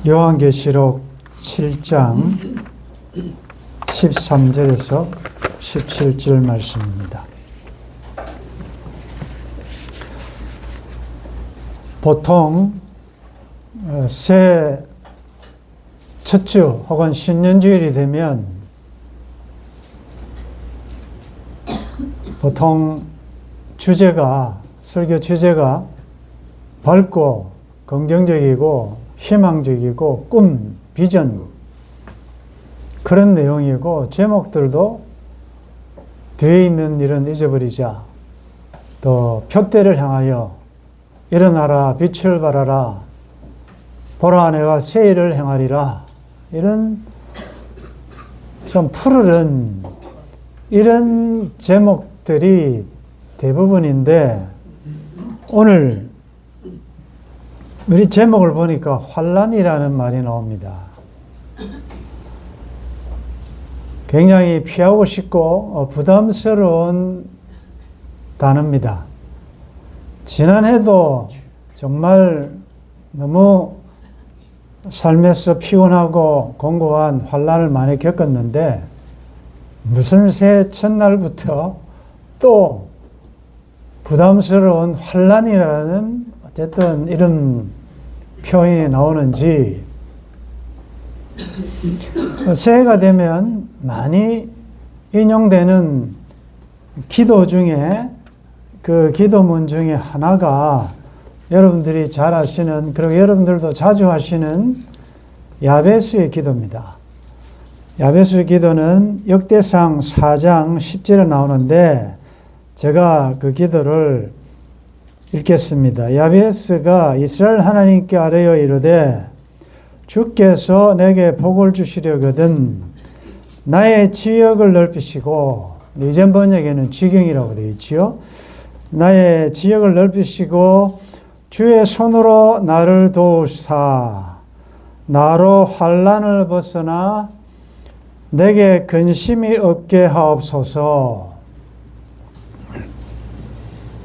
요한계시록 7장 13절에서 17절 말씀입니다. 보통 새 첫 주 혹은 신년주일이 되면 보통 설교 주제가 밝고 긍정적이고 희망적이고 꿈, 비전 그런 내용이고, 제목들도 뒤에 있는 일은 잊어버리자, 또 표대를 향하여 일어나라 빛을 발하라, 보라 내가 새 일을 행하리라, 이런 좀 푸르른 이런 제목들이 대부분인데, 오늘 우리 제목을 보니까 환난이라는 말이 나옵니다. 굉장히 피하고 싶고 부담스러운 단어입니다. 지난해도 정말 너무 삶에서 피곤하고 공고한 환난을 많이 겪었는데, 무슨 새해 첫날부터 또 부담스러운 환난이라는 어쨌든 이런 표현이 나오는지, 새해가 되면 많이 인용되는 기도 중에, 그 기도문 중에 하나가 여러분들이 잘 아시는, 그리고 여러분들도 자주 하시는 야베스의 기도입니다. 야베스의 기도는 역대상 4장 10절에 나오는데, 제가 그 기도를 읽겠습니다. 야베스가 이스라엘 하나님께 아뢰어 이르되, 주께서 내게 복을 주시려거든 나의 지역을 넓히시고, 이전 번역에는 지경이라고 되어 있지요. 나의 지역을 넓히시고 주의 손으로 나를 도우사 나로 환난을 벗어나 내게 근심이 없게 하옵소서.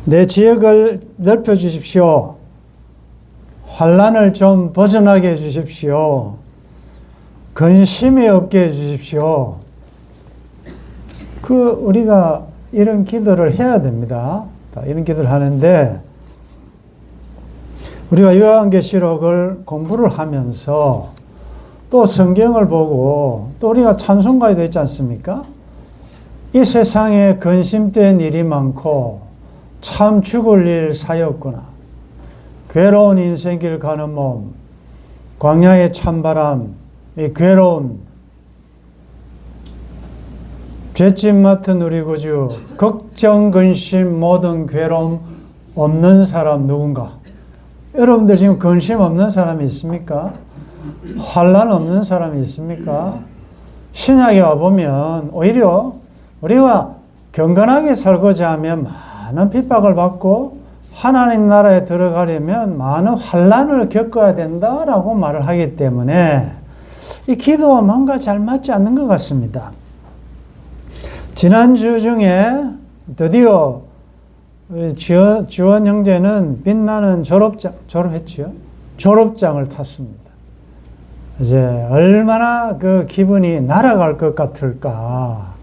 내 지역을 넓혀 주십시오. 환난을 좀 벗어나게 해 주십시오. 근심이 없게 해 주십시오. 우리가 이런 기도를 해야 됩니다. 이런 기도를 하는데, 우리가 요한계시록을 공부를 하면서 또 성경을 보고 또 우리가 찬송가에도 있지 않습니까? 이 세상에 근심된 일이 많고 참 죽을 일 사였구나. 괴로운 인생길 가는 몸, 광야의 찬바람, 이 괴로움, 죄짐 맡은 우리 구주, 걱정, 근심, 모든 괴로움 없는 사람 누군가? 여러분들 지금 근심 없는 사람이 있습니까? 환난 없는 사람이 있습니까? 신약에 와보면 오히려 우리가 경건하게 살고자 하면 많은 핍박을 받고 하나님 나라에 들어가려면 많은 환난을 겪어야 된다라고 말을 하기 때문에 이 기도와 뭔가 잘 맞지 않는 것 같습니다. 지난주 중에 드디어 우리 지원 형제는 빛나는 졸업했지요. 졸업장을 탔습니다. 이제 얼마나 그 기분이 날아갈 것 같을까.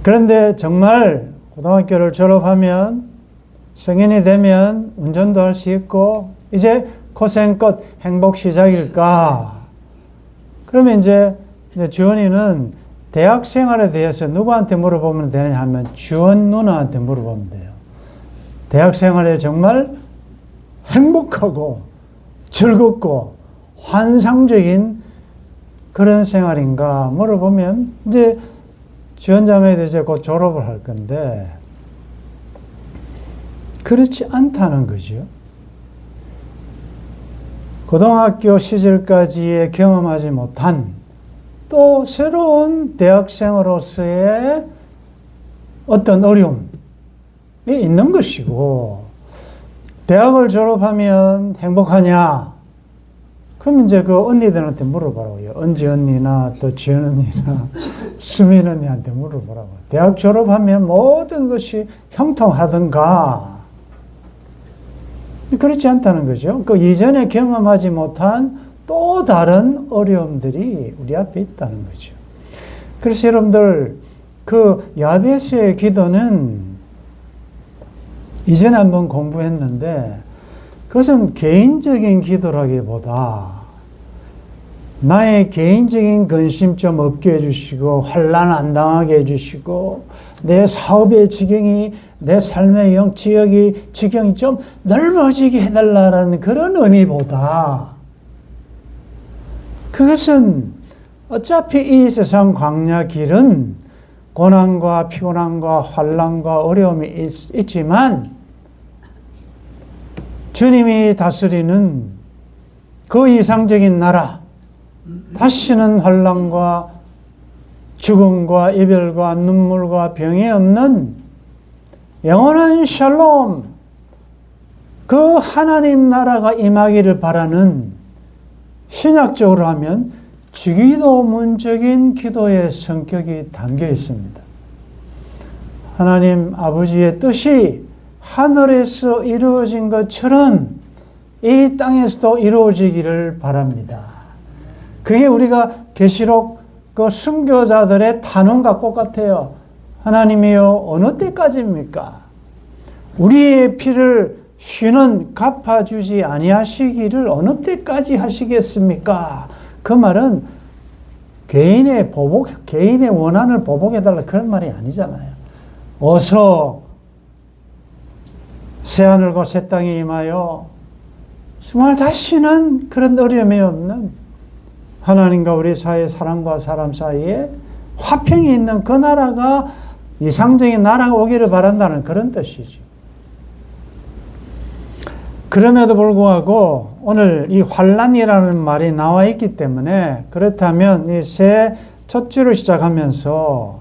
그런데 정말 고등학교를 졸업하면 성인이 되면 운전도 할 수 있고 이제 고생 끝 행복 시작일까. 그러면 이제 지원이는 대학 생활에 대해서 누구한테 물어보면 되느냐 하면 지원 누나한테 물어보면 돼요. 대학 생활에 정말 행복하고 즐겁고 환상적인 그런 생활인가 물어보면 이제 지원자매도 이제 곧 졸업을 할 건데, 그렇지 않다는 거죠. 고등학교 시절까지의 경험하지 못한 또 새로운 대학생으로서의 어떤 어려움이 있는 것이고, 대학을 졸업하면 행복하냐? 그럼 이제 그 언니들한테 물어보라고요. 은지 언니나 또 지연 언니나 수민 언니한테 물어보라고. 대학 졸업하면 모든 것이 형통하던가? 그렇지 않다는 거죠. 그 이전에 경험하지 못한 또 다른 어려움들이 우리 앞에 있다는 거죠. 그래서 여러분들, 그 야베스의 기도는 이전에 한번 공부했는데, 그것은 개인적인 기도라기보다 나의 개인적인 근심 좀 없게 해주시고, 환난 안 당하게 해주시고, 내 사업의 지경이, 내 삶의 지경이 좀 넓어지게 해달라는 그런 의미보다, 그것은 어차피 이 세상 광야 길은 고난과 피곤함과 환난과 어려움이 있지만, 주님이 다스리는 그 이상적인 나라, 다시는 환난과 죽음과 이별과 눈물과 병이 없는 영원한 샬롬, 그 하나님 나라가 임하기를 바라는, 신약적으로 하면 주기도문적인 기도의 성격이 담겨 있습니다. 하나님 아버지의 뜻이 하늘에서 이루어진 것처럼 이 땅에서도 이루어지기를 바랍니다. 그게 우리가 계시록 그 순교자들의 탄원과 똑같아요. 하나님이여, 어느 때까지입니까? 우리의 피를 쉬는 갚아주지 아니하시기를 어느 때까지 하시겠습니까? 그 말은 개인의 원한을 보복해달라 그런 말이 아니잖아요. 어서 새하늘과 새 땅에 임하여 정말 다시는 그런 어려움이 없는 하나님과 우리 사이의 사람과 사람 사이에 화평이 있는 그 나라가, 이상적인 나라가 오기를 바란다는 그런 뜻이죠. 그럼에도 불구하고 오늘 이 환난이라는 말이 나와 있기 때문에, 그렇다면 이 새 첫 주를 시작하면서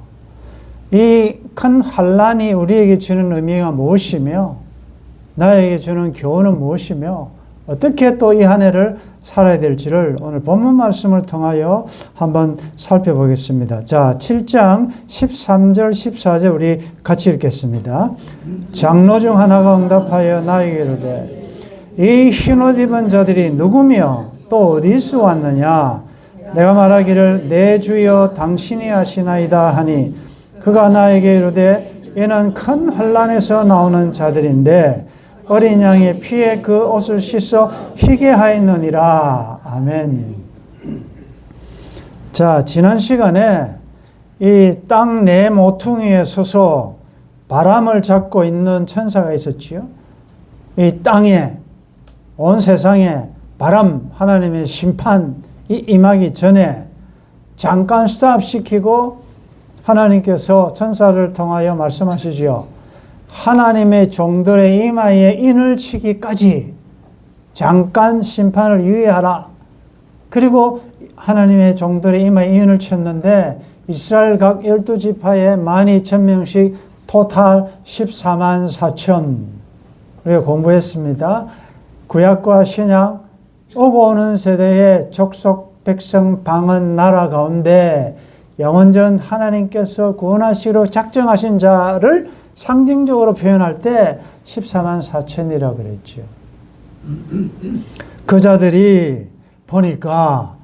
이 큰 환난이 우리에게 주는 의미가 무엇이며, 나에게 주는 교훈은 무엇이며, 어떻게 또 이 한 해를 살아야 될지를 오늘 본문 말씀을 통하여 한번 살펴보겠습니다. 자, 7장 13절 14절 우리 같이 읽겠습니다. 장로 중 하나가 응답하여 나에게 이르되, 이 흰옷 입은 자들이 누구며 또 어디서 왔느냐? 내가 말하기를 내 주여 당신이 아시나이다 하니, 그가 나에게 이르되, 이는 큰 환난에서 나오는 자들인데 어린 양의 피에 그 옷을 씻어 희게 하였느니라. 아멘. 자, 지난 시간에 이 땅 내 모퉁이에 서서 바람을 잡고 있는 천사가 있었지요. 이 땅에, 온 세상에 바람, 하나님의 심판이 임하기 전에 잠깐 스탑시키고 하나님께서 천사를 통하여 말씀하시죠. 하나님의 종들의 이마에 인을 치기까지 잠깐 심판을 유예하라. 그리고 하나님의 종들의 이마에 인을 쳤는데, 이스라엘 각 12지파에 12,000명씩 토탈 14만 4천 우리가 공부했습니다. 구약과 신약 오고 오는 세대의 족속 백성 방언 나라 가운데 영원전 하나님께서 구원하시기로 작정하신 자를 상징적으로 표현할 때 14만 4천이라고 그랬죠. 그 자들이 보니까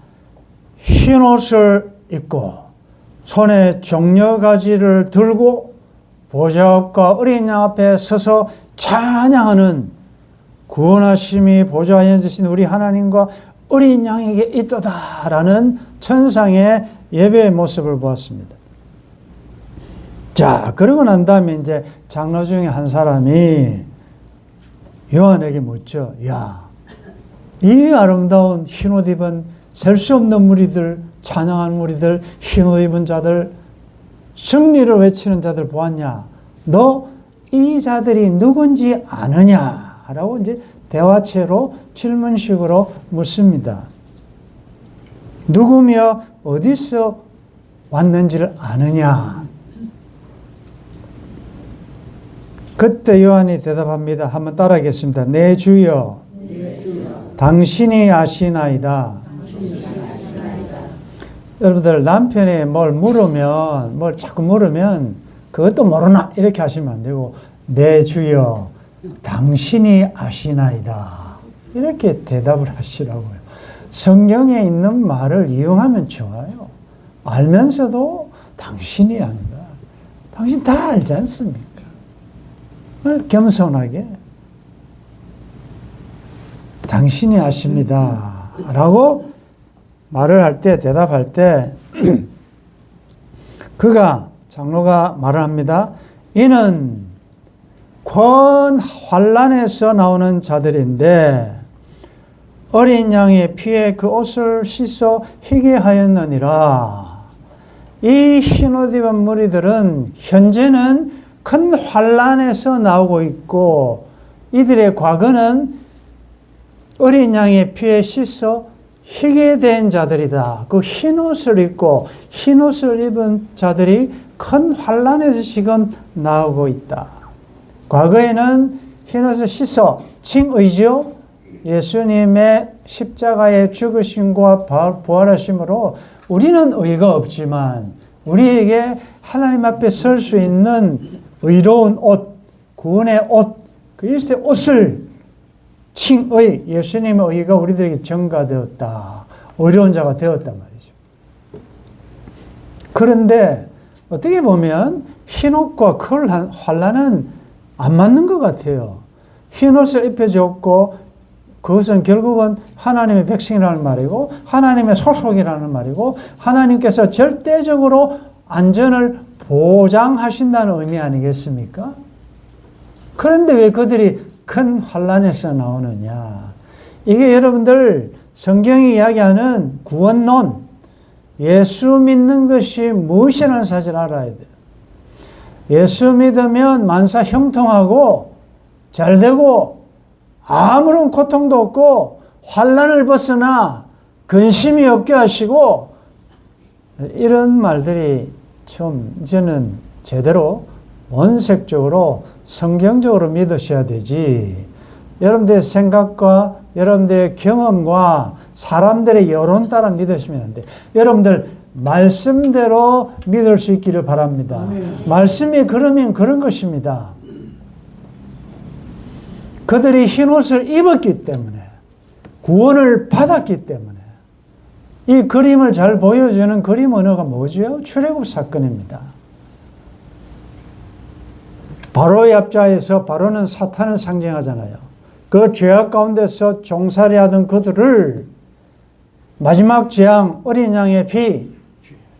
흰 옷을 입고 손에 종려가지를 들고 보좌 앞과 어린 양 앞에 서서 찬양하는, 구원하심이 보좌에 앉으신 우리 하나님과 어린 양에게 있도다라는 천상의 예배의 모습을 보았습니다. 자, 그러고 난 다음에 이제 장로 중에 한 사람이 요한에게 묻죠. 야, 이 아름다운 흰옷 입은 셀 수 없는 무리들, 찬양한 무리들, 흰옷 입은 자들, 승리를 외치는 자들 보았냐? 너 이 자들이 누군지 아느냐? 라고 이제 대화체로 질문식으로 묻습니다. 누구며 어디서 왔는지를 아느냐? 그때 요한이 대답합니다. 한번 따라하겠습니다. 내 주여, 당신이 아시나이다. 여러분들, 남편이 뭘 자꾸 물으면 그것도 모르나? 이렇게 하시면 안 되고, 내 주여, 당신이 아시나이다. 이렇게 대답을 하시라고요. 성경에 있는 말을 이용하면 좋아요. 알면서도 당신이 안다. 당신 다 알지 않습니까? 겸손하게 당신이 아십니다. 라고 말을 할 때, 대답할 때 그가, 장로가 말을 합니다. 이는 권 환난에서 나오는 자들인데 어린 양의 피에 그 옷을 씻어 희게 하였느니라. 이 흰옷 입은 무리들은 현재는 큰 환난에서 나오고 있고 이들의 과거는 어린 양의 피에 씻어 희게 된 자들이다. 그 흰옷을 입고 흰옷을 입은 자들이 큰 환난에서 지금 나오고 있다. 과거에는 흰옷을 씻어 칭의죠. 예수님의 십자가의 죽으심과 부활하심으로 우리는 의가 없지만 우리에게 하나님 앞에 설 수 있는 의로운 옷, 구원의 옷, 그리스도의 옷을 칭의, 예수님의 의가 우리들에게 전가되었다. 의로운 자가 되었단 말이죠. 그런데 어떻게 보면 흰옷과 그 환난은 안 맞는 것 같아요. 흰옷을 입혀줬고 그것은 결국은 하나님의 백성이라는 말이고 하나님의 소속이라는 말이고 하나님께서 절대적으로 안전을 보장하신다는 의미 아니겠습니까? 그런데 왜 그들이 큰 환난에서 나오느냐? 이게 여러분들 성경이 이야기하는 구원론, 예수 믿는 것이 무엇이라는 사실을 알아야 돼요. 예수 믿으면 만사 형통하고 잘되고 아무런 고통도 없고 환난을 벗어나 근심이 없게 하시고 이런 말들이 좀 이제는 제대로 원색적으로 성경적으로 믿으셔야 되지. 여러분들의 생각과 여러분들의 경험과 사람들의 여론 따라 믿으시면 안 돼. 여러분들 말씀대로 믿을 수 있기를 바랍니다. 말씀이 그러면 그런 것입니다. 그들이 흰옷을 입었기 때문에 구원을 받았기 때문에 이 그림을 잘 보여주는 그림 언어가 뭐죠? 출애굽 사건입니다. 바로의 앞자에서 바로는 사탄을 상징하잖아요. 그 죄악 가운데서 종살이하던 그들을 마지막 재앙 어린 양의 피,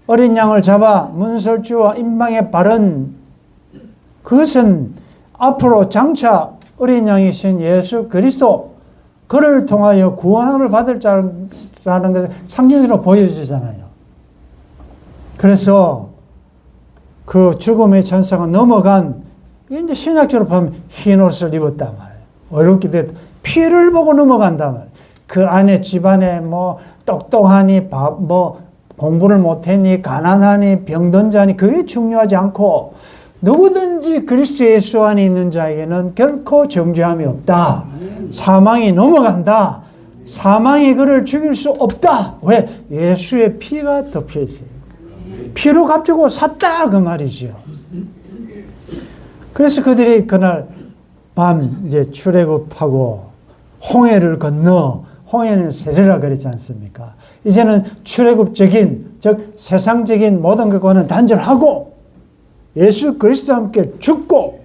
어린 양을 잡아 문설주와 임방에 바른 그것은 앞으로 장차 어린 양이신 예수 그리스도 그를 통하여 구원함을 받을 자라는 것을 상징으로 보여주잖아요. 그래서 그 죽음의 천사가 넘어간 이제 신약적으로 보면 흰옷을 입었단 말이에요. 어렵게 됐다. 피를 보고 넘어간단 말이에요. 그 안에 집안에 뭐 똑똑하니 뭐 공부를 못했니 가난하니 병든 자니 그게 중요하지 않고 누구든지 그리스도 예수 안에 있는 자에게는 결코 정죄함이 없다. 사망이 넘어간다. 사망이 그를 죽일 수 없다. 왜? 예수의 피가 덮여 있어요. 피로 값주고 샀다 그 말이죠. 그래서 그들이 그날 밤 이제 출애굽하고 홍해를 건너 홍해는 세례라 그랬지 않습니까? 이제는 출애굽적인 즉 세상적인 모든 것과는 단절하고 예수 그리스도와 함께 죽고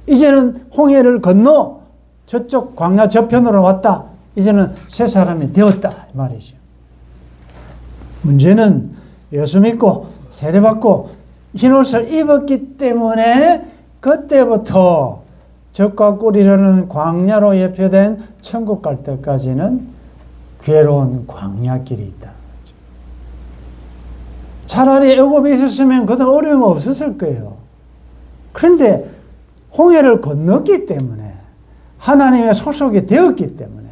이제는 홍해를 건너 저쪽 광야 저편으로 왔다. 이제는 새 사람이 되었다 이 말이죠. 문제는 예수 믿고 세례받고 흰옷을 입었기 때문에 그때부터 적과 꿀이라는 광야로 예표된 천국 갈 때까지는 괴로운 광야길이 있다. 차라리 애굽에 있었으면 그도 어려움 없었을 거예요. 그런데 홍해를 건넜기 때문에 하나님의 소속이 되었기 때문에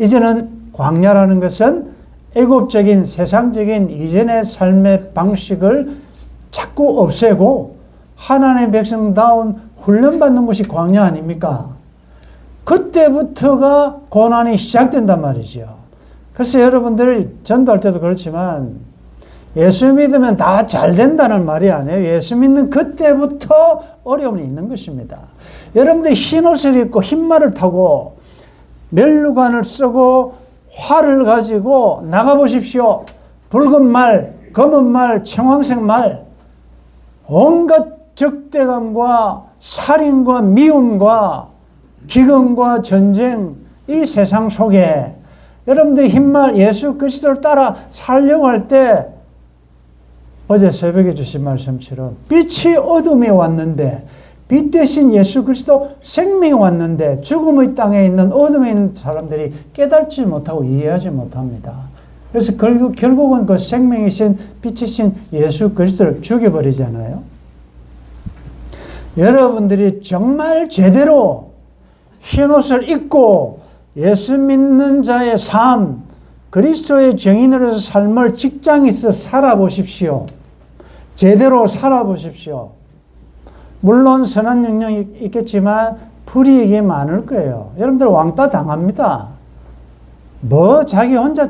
이제는 광야라는 것은 애굽적인 세상적인 이전의 삶의 방식을 자꾸 없애고 하나님의 백성다운 훈련받는 것이 광야 아닙니까? 그때부터가 고난이 시작된단 말이죠. 그래서 여러분들 전도할 때도 그렇지만 예수 믿으면 다 잘 된다는 말이 아니에요. 예수 믿는 그때부터 어려움이 있는 것입니다. 여러분들이 흰 옷을 입고 흰 말을 타고 면류관을 쓰고 활을 가지고 나가보십시오. 붉은 말, 검은 말, 청황색 말, 온갖 적대감과 살인과 미움과 기근과 전쟁, 이 세상 속에 여러분들이 흰말 예수 그리스도를 따라 살려고 할 때 어제 새벽에 주신 말씀처럼 빛이 어둠에 왔는데 빛 대신 예수 그리스도 생명이 왔는데 죽음의 땅에 있는 어둠에 있는 사람들이 깨닫지 못하고 이해하지 못합니다. 그래서 결국은 그 생명이신 빛이신 예수 그리스도를 죽여버리잖아요. 여러분들이 정말 제대로 흰옷을 입고 예수 믿는 자의 삶, 그리스도의 증인으로서 삶을 직장에서 살아보십시오. 제대로 살아보십시오. 물론 선한 영역이 있겠지만 불이익이 많을 거예요. 여러분들 왕따 당합니다. 뭐 자기 혼자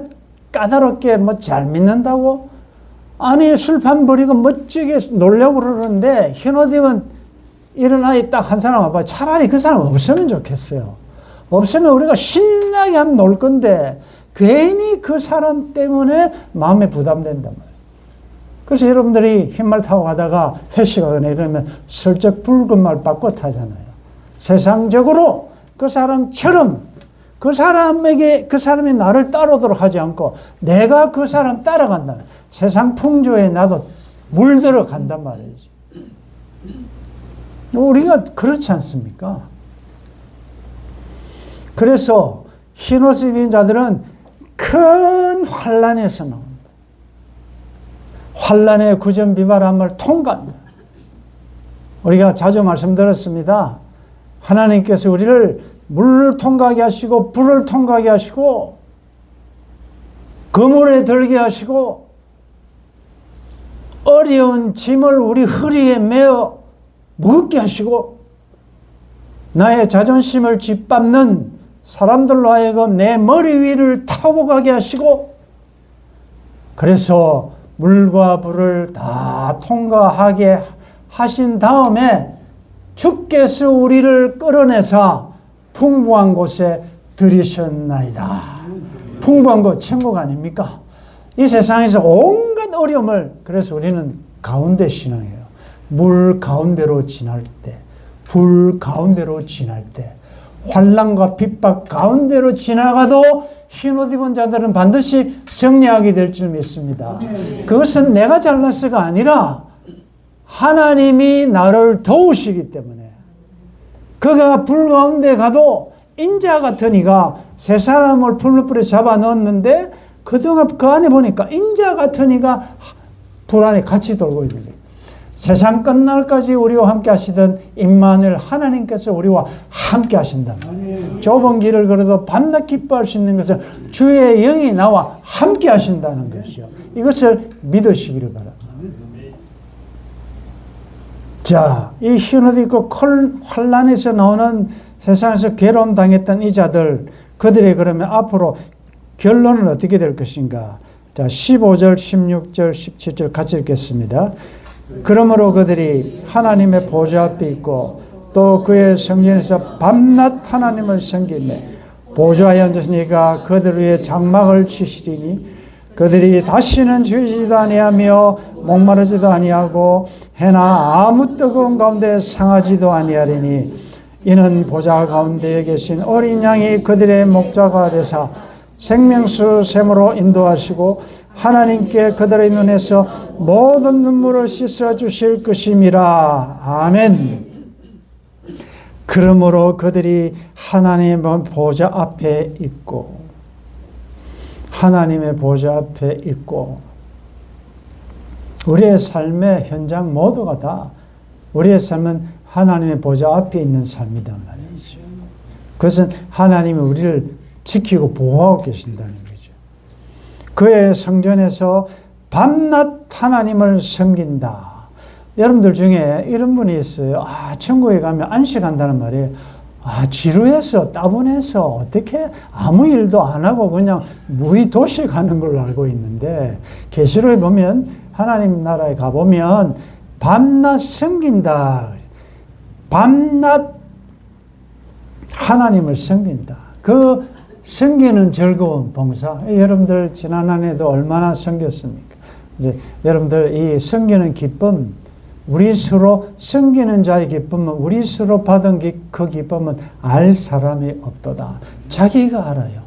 까다롭게 뭐 잘 믿는다고? 아니 술판 버리고 멋지게 놀려고 그러는데 흰옷 입은 이런 아이 딱 한 사람 와봐. 차라리 그 사람 없으면 좋겠어요. 없으면 우리가 신나게 하면 놀 건데 괜히 그 사람 때문에 마음에 부담된단 말이에요. 그래서 여러분들이 흰말 타고 가다가 회식하거나 이러면 슬쩍 붉은 말 바꿔 타잖아요. 세상적으로 그 사람처럼 그 사람에게 그 사람이 나를 따르도록 하지 않고 내가 그 사람 따라간다. 세상 풍조에 나도 물들어 간단 말이지. 우리가 그렇지 않습니까? 그래서 흰옷을 입은 자들은 큰 환난에서 나옵니다. 환난의 구전비바람을 통과합니다. 우리가 자주 말씀드렸습니다. 하나님께서 우리를 물을 통과하게 하시고 불을 통과하게 하시고 그물에 들게 하시고 어려운 짐을 우리 허리에 메어 무겁게 하시고 나의 자존심을 짓밟는 사람들로 하여금 내 머리 위를 타고 가게 하시고 그래서 물과 불을 다 통과하게 하신 다음에 주께서 우리를 끌어내사 풍부한 곳에 들이셨나이다. 풍부한 곳 천국 아닙니까? 이 세상에서 온갖 어려움을 그래서 우리는 가운데 신앙이에요. 물 가운데로 지날 때, 불 가운데로 지날 때, 환난과 핍박 가운데로 지나가도 흰옷 입은 자들은 반드시 승리하게 될 줄 믿습니다. 그것은 내가 잘나서가 아니라 하나님이 나를 도우시기 때문에 그가 불 가운데 가도 인자 같은 이가 세 사람을 풀무불에 잡아 넣었는데 그동안 그 안에 보니까 인자 같은 이가 불 안에 같이 돌고 있는 거예요. 세상 끝날까지 우리와 함께 하시던 임마누엘 하나님께서 우리와 함께 하신다. 좁은 길을 걸어도 밤낮 기뻐할 수 있는 것은 주의 영이 나와 함께 하신다는 것이요. 이것을 믿으시기를 바랍니다. 자, 이 흰옷 입고 환난에서 나오는 세상에서 괴로움 당했던 이 자들, 그들의 그러면 앞으로 결론은 어떻게 될 것인가? 자, 15절, 16절, 17절 같이 읽겠습니다. 그러므로 그들이 하나님의 보좌 앞에 있고 또 그의 성전에서 밤낮 하나님을 섬기며 보좌에 앉으신 이가 그들 위에 장막을 치시리니 그들이 다시는 줄이지도 아니하며 목마르지도 아니하고 해나 아무 뜨거운 가운데 상하지도 아니하리니 이는 보좌 가운데에 계신 어린 양이 그들의 목자가 되사 생명수 샘으로 인도하시고 하나님께 그들의 눈에서 모든 눈물을 씻어 주실 것임이라. 아멘. 그러므로 그들이 하나님의 보좌 앞에 있고 하나님의 보좌 앞에 있고 우리의 삶의 현장 모두가 다 우리의 삶은 하나님의 보좌 앞에 있는 삶이다 말이죠. 그것은 하나님이 우리를 지키고 보호하고 계신다는 거죠. 그의 성전에서 밤낮 하나님을 섬긴다. 여러분들 중에 이런 분이 있어요. 천국에 가면 안식한다는 말이에요. 지루해서 따분해서 어떻게 아무 일도 안 하고 그냥 무의도시 가는 걸로 알고 있는데 계시록에 보면 하나님 나라에 가보면 밤낮 섬긴다. 밤낮 하나님을 섬긴다. 그 섬기는 즐거운 봉사. 여러분들 지난 한 해도 얼마나 섬겼습니까? 이제 여러분들 이 섬기는 기쁨, 우리 스스로 섬기는 자의 기쁨은 우리 스스로 받은 그 기쁨은 알 사람이 없도다. 자기가 알아요.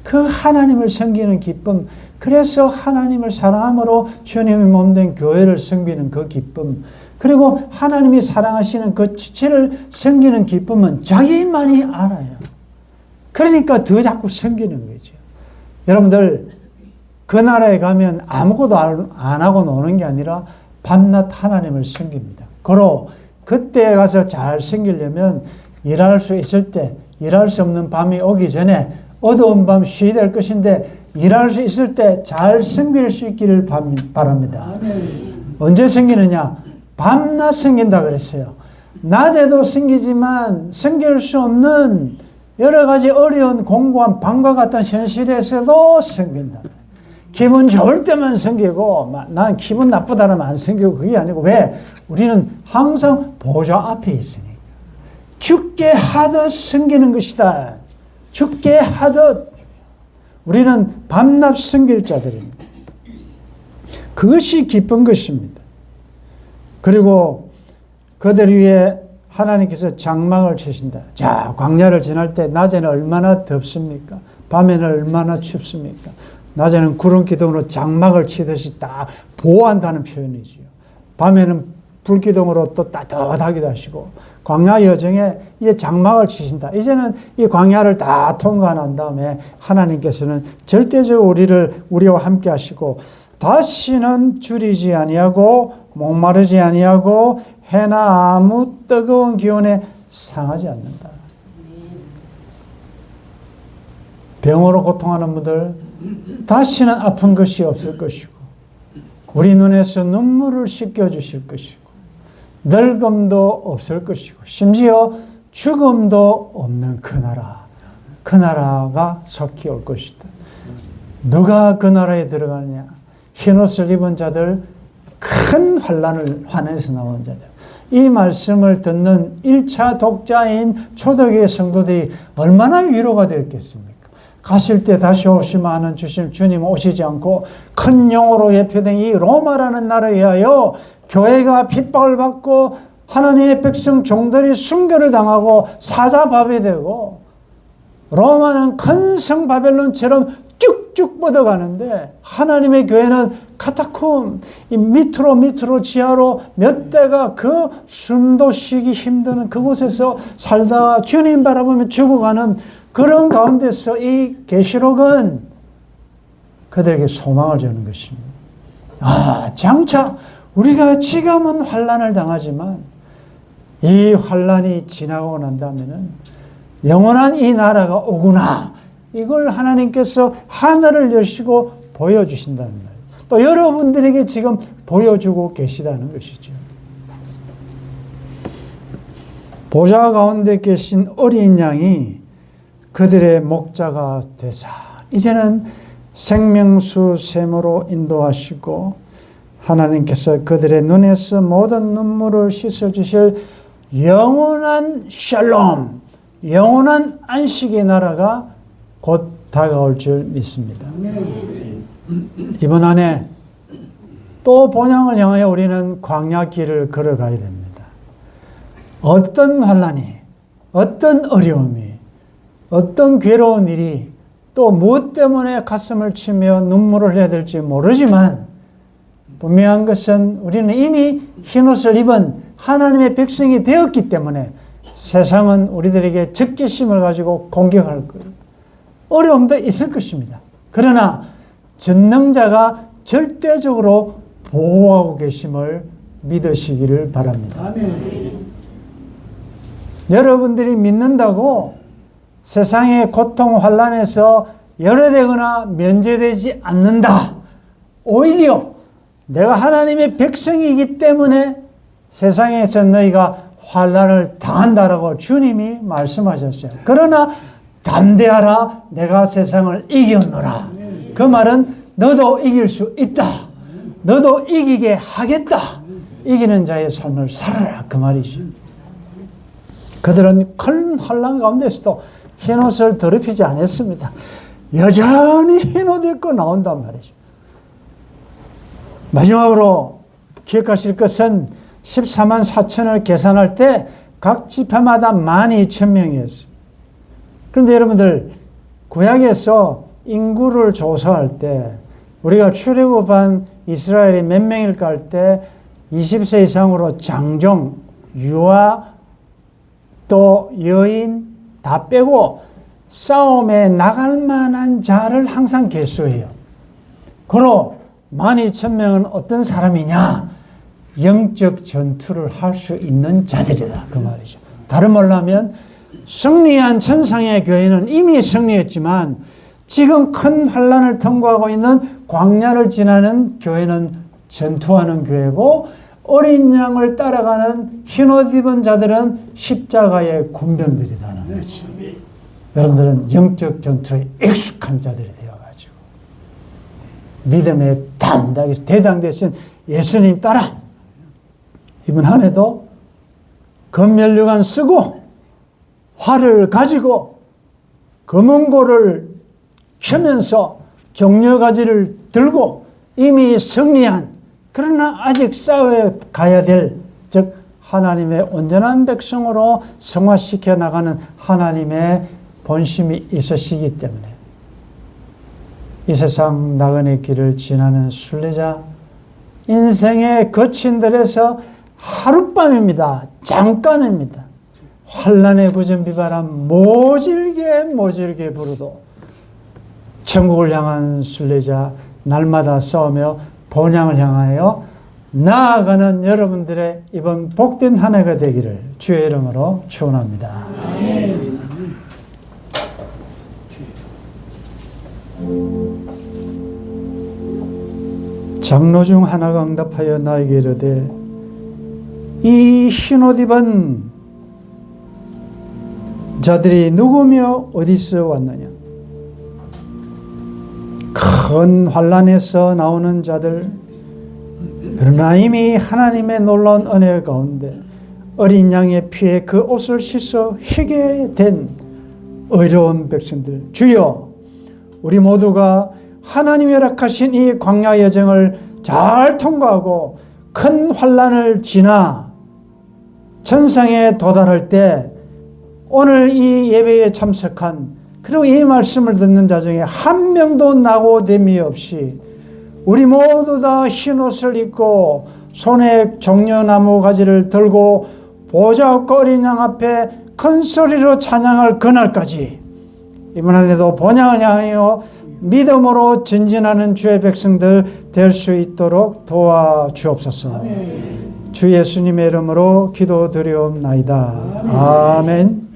그 하나님을 섬기는 기쁨, 그래서 하나님을 사랑함으로 주님의 몸된 교회를 섬기는 그 기쁨, 그리고 하나님이 사랑하시는 그 지체를 섬기는 기쁨은 자기만이 알아요. 그러니까 더 자꾸 섬기는 거죠. 여러분들 그 나라에 가면 아무것도 안 하고 노는 게 아니라 밤낮 하나님을 섬깁니다. 그로 그때 가서 잘 섬기려면 일할 수 있을 때, 일할 수 없는 밤이 오기 전에 어두운 밤 쉬어야 될 것인데 일할 수 있을 때 잘 섬길 수 있기를 바랍니다. 언제 섬기느냐? 밤낮 섬긴다 그랬어요. 낮에도 섬기지만 섬길 수 없는 여러 가지 어려운 공고한 밤과 같은 현실에서도 섬긴다. 기분 좋을 때만 섬기고 난 기분 나쁘다면 안 섬기고 그게 아니고 왜? 우리는 항상 보좌 앞에 있으니까. 죽게 하듯 섬기는 것이다. 죽게 하듯 우리는 밤낮 섬길 자들입니다. 그것이 기쁜 것입니다. 그리고 그들 위에 하나님께서 장막을 치신다. 자, 광야를 지날 때 낮에는 얼마나 덥습니까? 밤에는 얼마나 춥습니까? 낮에는 구름 기둥으로 장막을 치듯이 딱 보호한다는 표현이지요. 밤에는 불기둥으로 또 따뜻하기도 하시고 광야 여정에 이 장막을 치신다. 이제는 이 광야를 다 통과한 다음에 하나님께서는 절대적으로 우리와 함께 하시고 다시는 줄이지 아니하고 목마르지 아니하고 해나 아무 뜨거운 기온에 상하지 않는다. 병으로 고통하는 분들 다시는 아픈 것이 없을 것이고 우리 눈에서 눈물을 씻겨주실 것이고 늙음도 없을 것이고 심지어 죽음도 없는 그 나라가 속히 올 것이다. 누가 그 나라에 들어가느냐? 흰옷을 입은 자들, 큰 환난에서 나온 자들. 이 말씀을 듣는 1차 독자인 초대교회 성도들이 얼마나 위로가 되었겠습니까? 가실 때 다시 오시면 하는 주님 오시지 않고 큰 영어로 예표된 이 로마라는 나라에 의하여 교회가 핍박을 받고 하나님의 백성 종들이 순교를 당하고 사자밥이 되고 로마는 큰 성 바벨론처럼 쭉쭉 뻗어가는데 하나님의 교회는 카타콤 밑으로 지하로 몇 대가 그 숨도 쉬기 힘든 그곳에서 살다가 주님 바라보며 죽어가는 그런 가운데서 이 계시록은 그들에게 소망을 주는 것입니다. 장차 우리가 지금은 환난을 당하지만 이 환난이 지나고 난다면은 영원한 이 나라가 오구나. 이걸 하나님께서 하늘을 여시고 보여주신다는 말. 또 여러분들에게 지금 보여주고 계시다는 것이죠. 보좌 가운데 계신 어린 양이 그들의 목자가 되사 이제는 생명수 샘으로 인도하시고 하나님께서 그들의 눈에서 모든 눈물을 씻어주실 영원한 샬롬, 영원한 안식의 나라가 곧 다가올 줄 믿습니다. 이번 한 해 또 본향을 향하여 우리는 광야 길을 걸어가야 됩니다. 어떤 환난이, 어떤 어려움이, 어떤 괴로운 일이 또 무엇 때문에 가슴을 치며 눈물을 흘려야 될지 모르지만 분명한 것은 우리는 이미 흰옷을 입은 하나님의 백성이 되었기 때문에 세상은 우리들에게 적개심을 가지고 공격할 거예요. 어려움도 있을 것입니다. 그러나 전능자가 절대적으로 보호하고 계심을 믿으시기를 바랍니다. 아멘. 여러분들이 믿는다고 세상의 고통 환난에서 열애되거나 면제되지 않는다. 오히려 내가 하나님의 백성이기 때문에 세상에서 너희가 환난을 당한다라고 주님이 말씀하셨어요. 그러나 담대하라, 내가 세상을 이겼노라. 그 말은 너도 이길 수 있다. 너도 이기게 하겠다. 이기는 자의 삶을 살아라. 그 말이죠. 그들은 큰 환난 가운데서도 흰옷을 더럽히지 않았습니다. 여전히 흰옷 입고 나온단 말이죠. 마지막으로 기억하실 것은 14만 4천을 계산할 때 각 지파마다 12,000명이었어요. 그런데 여러분들 구약에서 인구를 조사할 때 우리가 출애굽한 이스라엘이 몇 명일까 할 때 20세 이상으로 장종, 유아, 또 여인 다 빼고 싸움에 나갈 만한 자를 항상 계수해요. 그로 12,000명은 어떤 사람이냐? 영적 전투를 할 수 있는 자들이다. 그 말이죠. 다른 말로 하면 승리한 천상의 교회는 이미 승리했지만 지금 큰 환난을 통과하고 있는 광야를 지나는 교회는 전투하는 교회고 어린 양을 따라가는 흰옷 입은 자들은 십자가의 군병들이다는 거죠. 여러분들은 영적 전투에 익숙한 자들이 되어가지고 믿음의 대당 되신 예수님 따라 이번 한 해도 검면류관 쓰고 활을 가지고 검은고를 켜면서 종려가지를 들고 이미 승리한 그러나 아직 싸워가야 될 즉 하나님의 온전한 백성으로 성화시켜 나가는 하나님의 본심이 있으시기 때문에 이 세상 나그네 길을 지나는 순례자 인생의 거친 들에서 하룻밤입니다. 잠깐입니다. 환난의 구전비바람 모질게 불어도 천국을 향한 순례자 날마다 싸우며 본향을 향하여 나아가는 여러분들의 이번 복된 한 해가 되기를 주의 이름으로 축원합니다. 아멘. 장로 중 하나가 응답하여 나에게 이르되 이 흰옷 입은 자들이 누구며 어디서 왔느냐? 큰 환난에서 나오는 자들, 그러나 이미 하나님의 놀라운 은혜 가운데 어린 양의 피에 그 옷을 씻어 희게 된 의로운 백성들, 주여 우리 모두가 하나님이 허락하신 이 광야 여정을 잘 통과하고 큰 환난을 지나 천상에 도달할 때 오늘 이 예배에 참석한 그리고 이 말씀을 듣는 자 중에 한 명도 낙오됨이 없이 우리 모두 다 흰옷을 입고 손에 종려나무 가지를 들고 보좌 없고 어린 양 앞에 큰 소리로 찬양할 그날까지 이번 한 해도 본향을 향하여 믿음으로 전진하는 주의 백성들 될 수 있도록 도와주옵소서. 주 예수님의 이름으로 기도드리옵나이다. 아멘.